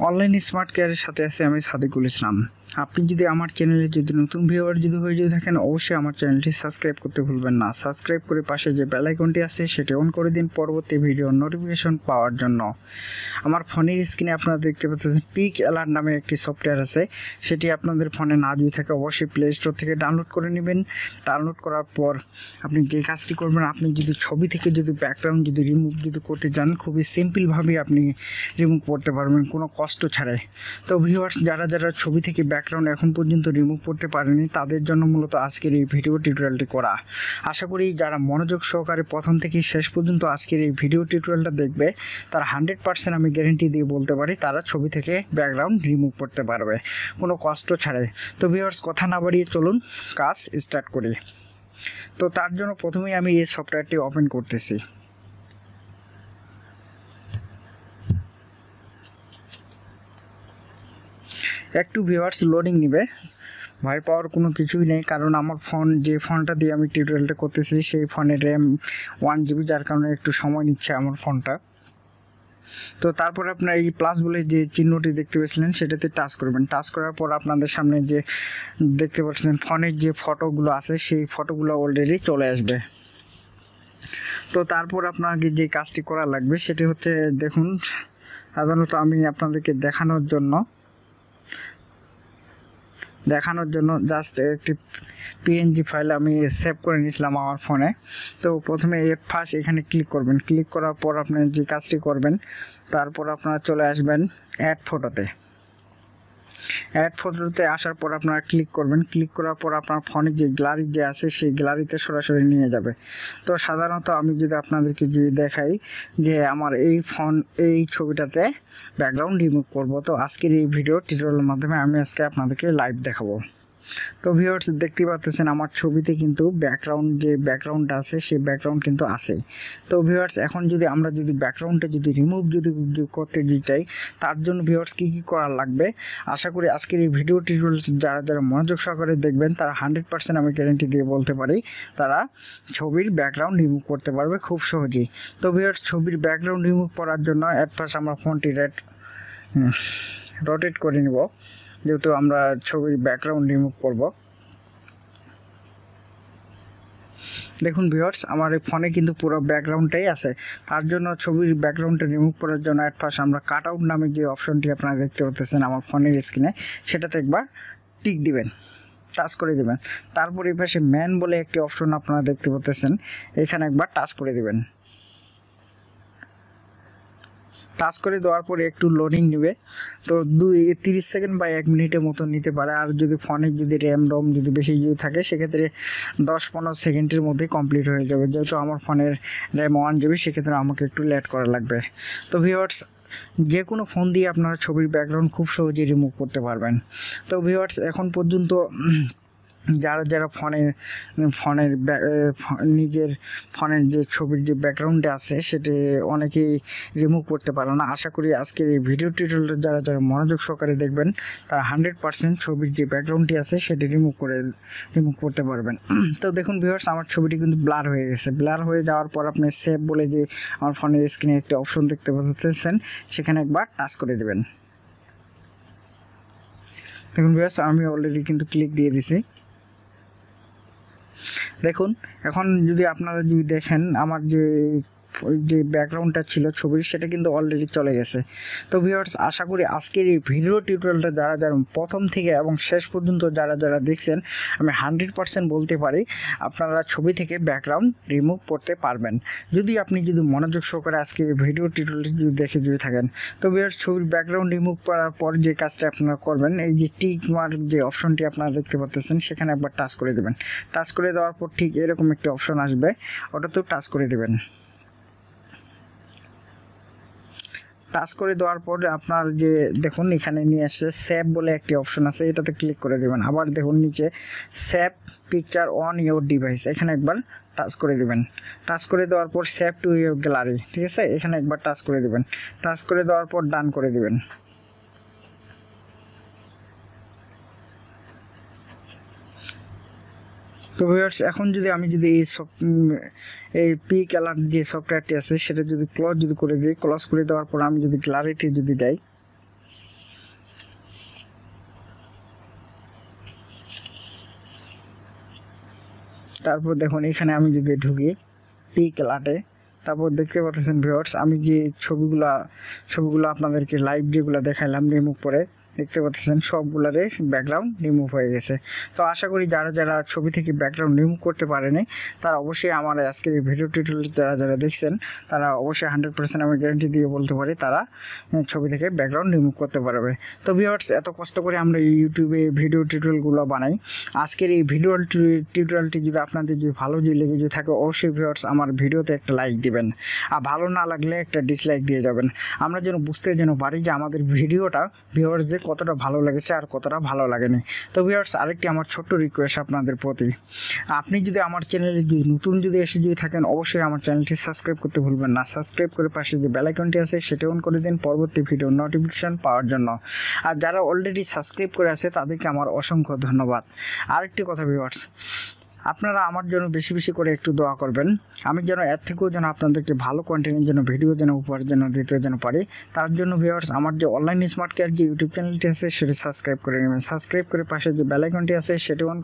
Online smart কেয়ারের সাথে আছে আমি সাদিকুল ইসলাম। আপনি যদি আমার চ্যানেলে যদি নতুন ভিউয়ার হয়ে থাকেন, অবশ্যই আমার চ্যানেলটি সাবস্ক্রাইব করতে ভুলবেন না। সাবস্ক্রাইব করে পাশে যে বেল আইকনটি আছে সেটি অন করে দিন পরবর্তী ভিডিওর নোটিফিকেশন পাওয়ার জন্য। আমার ফোনের স্ক্রিনে আপনারা দেখতে পাচ্ছেন পিক অ্যালার্ট নামে একটি সফটওয়্যার আছে। সেটি আপনাদের ফোনে না যদি থাকে অবশ্যই প্লে স্টোর থেকে ডাউনলোড করে নেবেন। ডাউনলোড করার পর আপনি যে কাজটি করবেন, আপনি যদি ছবি থেকে যদি ব্যাকগ্রাউন্ড রিমুভ করতে চান, খুবই সিম্পলভাবে আপনি রিমুভ করতে পারবেন কোনো কষ্ট ছাড়াই। তো ভিউয়ার্স, যারা ছবি থেকে ব্যাকগ্রাউন্ড এখন পর্যন্ত রিমুভ করতে পারেনি তাদের জন্য মূলত আজকের এই ভিডিও টিউটোরিয়ালটি করা। আশা করি যারা মনোযোগ সহকারে প্রথম থেকে শেষ পর্যন্ত আজকের এই ভিডিও টিউটোরিয়ালটা দেখবে, তারা 100% আমি গ্যারেন্টি দিয়ে বলতে পারি তারা ছবি থেকে ব্যাকগ্রাউন্ড রিমুভ করতে পারবে কোনো কষ্ট ছাড়াই। তো ভিউয়ার্স, কথা না বাড়িয়ে চলুন কাজ স্টার্ট করি। তো তার জন্য প্রথমেই আমি এই সফটওয়্যারটি ওপেন করতেছি। একটু ভিউয়ার্স লোডিং নেবে, ভয় পাওয়ার কোনো কিছুই নেই, কারণ আমার যে ফোনটা দিয়ে আমি টিউটোরিয়ালটা করতেছি সেই ফোনের র্যাম 1 GB, যার কারণে একটু সময় নিচ্ছে আমার ফোনটা। তো তারপর আপনার এই প্লাস বলে যে চিহ্নটি দেখতে পেয়েছিলেন সেটাতে টাচ করবেন। টাচ করার পর আপনাদের সামনে যে দেখতে পাচ্ছেন ফোনের যে ফটোগুলো আছে সেই ফটোগুলো অলরেডি চলে আসবে। তো তারপর আপনাকে যে কাজটি করা লাগবে সেটি হচ্ছে, দেখুন সাধারণত আমি আপনাদেরকে দেখানোর জন্য জাস্ট একটি পিএনজি ফাইল আমি সেভ করে নিয়েছিলাম আমার ফোনে। তো প্রথমে ফার্স্ট এখানে ক্লিক করবেন। ক্লিক করার পর আপনি যে কাজটি করবেন, তারপর আপনারা চলে আসবেন অ্যাড ফটোতে। অ্যাড ফটোতে আসার পর আপনারা ক্লিক করবেন। ক্লিক করার পর আপনার ফোনের যে গ্যালারি যে আছে সেই গ্যালারিতে সরাসরি নিয়ে যাবে। তো সাধারণত আমি যদি আপনাদেরকে দেখাই যে আমার এই ছবিটাতে ব্যাকগ্রাউন্ড রিমুভ করব, তো আজকের এই ভিডিও টিউটোরিয়ালের মাধ্যমে আমি আজকে আপনাদেরকে লাইভ দেখাবো। তো ভিউয়ার্স, দেখতে পাচ্ছেন আমার ছবিতে কিন্তু যে ব্যাকগ্রাউন্ডটা আছে সেই ব্যাকগ্রাউন্ড কিন্তু আছে। তো ভিউয়ার্স, এখন আমরা ব্যাকগ্রাউন্ডটা রিমুভ করতে চাই, তার জন্য ভিউয়ার্স কী করা লাগবে, আশা করি আজকের এই ভিডিও টিউটোরিয়াল যারা মনোযোগ সহকারে দেখবেন তারা 100% আমি গ্যারেন্টি দিয়ে বলতে পারি তারা ছবির ব্যাকগ্রাউন্ড রিমুভ করতে পারবে খুব সহজেই। তো ভিউয়ার্স, ছবির ব্যাকগ্রাউন্ড রিমুভ করার জন্য অ্যাট ফার্স্ট আমরা ফোনটি রোটেট করে নিব, যেহেতু আমরা ছবির ব্যাকগ্রাউন্ড রিমুভ করব। দেখুন ভিউয়ার্স, আমার এই ফোনে কিন্তু পুরো ব্যাকগ্রাউন্ডটাই আছে। তার জন্য ছবির ব্যাকগ্রাউন্ডটা রিমুভ করার জন্য অ্যাট ফার্স্ট আমরা কাট আউট নামে যে অপশনটি আপনারা দেখতে পাচ্ছেন আমার ফোনের স্ক্রিনে, সেটাতে একবার টিক দিবেন, টাচ করে দেবেন। তারপর এই পাশে ম্যান বলে একটি অপশন আপনারা দেখতে পাচ্ছেন, এখানে একবার টাচ করে দেবেন। টাচ করে দেওয়ার পরে একটু লোডিং নেবে, তো 30 সেকেন্ড বা 1 মিনিটের মতো নিতে পারে। আর যদি ফোনের র্যাম রম বেশি থাকে সেক্ষেত্রে 10-15 সেকেন্ডের মধ্যে কমপ্লিট হয়ে যাবে। যেহেতু আমার ফোনের র্যাম 1 GB, সেক্ষেত্রে আমাকে একটু লেট করা লাগবে। তো ভিউয়ার্স, যে কোনো ফোন দিয়ে আপনারা ছবির ব্যাকগ্রাউন্ড খুব সহজেই রিমুভ করতে পারবেন। তো ভিউয়ার্স, এখন পর্যন্ত যারা নিজের ফোনের যে ছবির যে ব্যাকগ্রাউন্ডে আছে সেটি অনেকেই রিমুভ করতে পারে না। আশা করি আজকের এই ভিডিও টিউটোরিয়ালটা যারা মনোযোগ সহকারে দেখবেন তারা 100% ছবির যে ব্যাকগ্রাউন্ডটি আছে সেটি রিমুভ করতে পারবেন। তো দেখুন ভিউয়ার্স, আমার ছবিটি কিন্তু ব্লার হয়ে গেছে। ব্লার হয়ে যাওয়ার পর আপনি সেভ বলে যে আমার ফোনের স্ক্রিনে একটা অপশন দেখতে পাচ্ছেন, সেখানে একবার টাচ করে দেবেন। দেখুন ভিউয়ার্স, আমি অলরেডি কিন্তু ক্লিক দিয়ে দিছি। দেখুন, এখন আপনারা দেখেন আমার যে ব্যাকগ্রাউন্ডটা ছিল ছবির, সেটা কিন্তু অলরেডি চলে গেছে। তো ভিউয়ার্স, আশা করি আজকের এই ভিডিও টিউটোরিয়ালটা যারা প্রথম থেকে এবং শেষ পর্যন্ত যারা দেখছেন, আমি 100% বলতে পারি আপনারা ছবি থেকে ব্যাকগ্রাউন্ড রিমুভ করতে পারবেন যদি আপনি মনোযোগ সহকারে আজকের এই ভিডিও টিউটোরিয়ালটি দেখে থাকেন। তো ভিউয়ার্স, ছবির ব্যাকগ্রাউন্ড রিমুভ করার পর যে কাজটা আপনারা করবেন, এই যে টিক মার্ক যে অপশনটি আপনারা দেখতে পাচ্ছেন সেখানে একবার টাচ করে দেবেন। টাচ করে দেওয়ার পর ঠিক এরকম একটা অপশন আসবে, ওটাতেও টাচ করে দেবেন। টাচ করে দেওয়ার পর আপনার দেখুন এখানে নিয়ে আসছে সেভ বলে একটি অপশন আছে, এটাতে ক্লিক করে দেবেন। আবার দেখুন নিচে save picture on your device, এখানে একবার টাচ করে দেবেন। টাচ করে দেওয়ার পর সেভ টু ইউর গ্যালারি, ঠিক আছে, এখানে একবার টাচ করে দেবেন। টাচ করে দেওয়ার পর ডান করে দেবেন। তো ভিউয়ার্স, এখন আমি এই পিক অ্যালার্ট যে সফটওয়্যারটি আছে সেটা ক্লোজ করে দিই, ক্লোজ করে দেওয়ার পর আমি গ্যালারিতে যাই, তারপর দেখুন এখানে আমি যদি ঢুকি পিকআর্টে, তারপর দেখতে পাচ্ছেন ভিউয়ার্স আমি যে ছবিগুলো আপনাদেরকে লাইভ যেগুলো দেখালাম রিমুভ করে, দেখতে পাচ্ছেন সবগুলারে ব্যাকগ্রাউন্ড রিমুভ হয়ে গেছে। তো আশা করি যারা ছবি থেকে ব্যাকগ্রাউন্ড রিমুভ করতে পারেনি তারা অবশ্যই আমার আজকের এই ভিডিও টিউটোরিয়াল যারা দেখছেন তারা অবশ্যই 100% আমি গ্যারান্টি দিয়ে বলতে পারি তারা ছবি থেকে ব্যাকগ্রাউন্ড রিমুভ করতে পারবে। তো ভিউয়ার্স এত কষ্ট করে আমরা ইউটিউবে ভিডিও টিউটোরিয়ালগুলো বানাই, আজকের এই ভিডিও টিউটোরিয়ালটি যদি আপনাদের যদি ভালো লেগে যদি থাকে অবশ্যই ভিউয়ার্স আমার ভিডিওতে একটা লাইক দিবেন, আর ভালো না লাগলে একটা ডিসলাইক দিয়ে যাবেন। আমরা যেন বুঝতে পারি যে আমাদের ভিডিওটা ভিউয়ার্সদের কতটা ভালো লেগেছে আর কতটা ভালো লাগেনি। তো ভিউয়ার্স আরেকটি আমার ছোট্ট রিকোয়েস্ট আপনাদের প্রতি, আপনি যদি আমার চ্যানেলে নতুন এসে থাকেন অবশ্যই আমার চ্যানেলটি সাবস্ক্রাইব করতে ভুলবেন না। সাবস্ক্রাইব করে পাশে যে বেল আইকনটি আছে সেটা অন করে দিন পরবর্তী ভিডিও নোটিফিকেশন পাওয়ার জন্য। আর যারা অলরেডি সাবস্ক্রাইব করে আছে তাদেরকে আমার অসংখ্য ধন্যবাদ। আরেকটি কথা ভিউয়ার্স, আপনারা আমার জন্য বেশি করে একটু দোয়া করবেন, আমি যেন এর থেকেও যেন আপনাদেরকে ভালো কন্টেন্টের জন্য ভিডিও যেন উপহার জন্য দিতে যেন পারি। তার জন্য ভিউয়ার্স আমার যে অনলাইন স্মার্ট কেয়ার যে ইউটিউব চ্যানেলটি আছে সেটা সাবস্ক্রাইব করে নেবেন। সাবস্ক্রাইব করে পাশে যে বেল আইকনটি আছে সেটা অন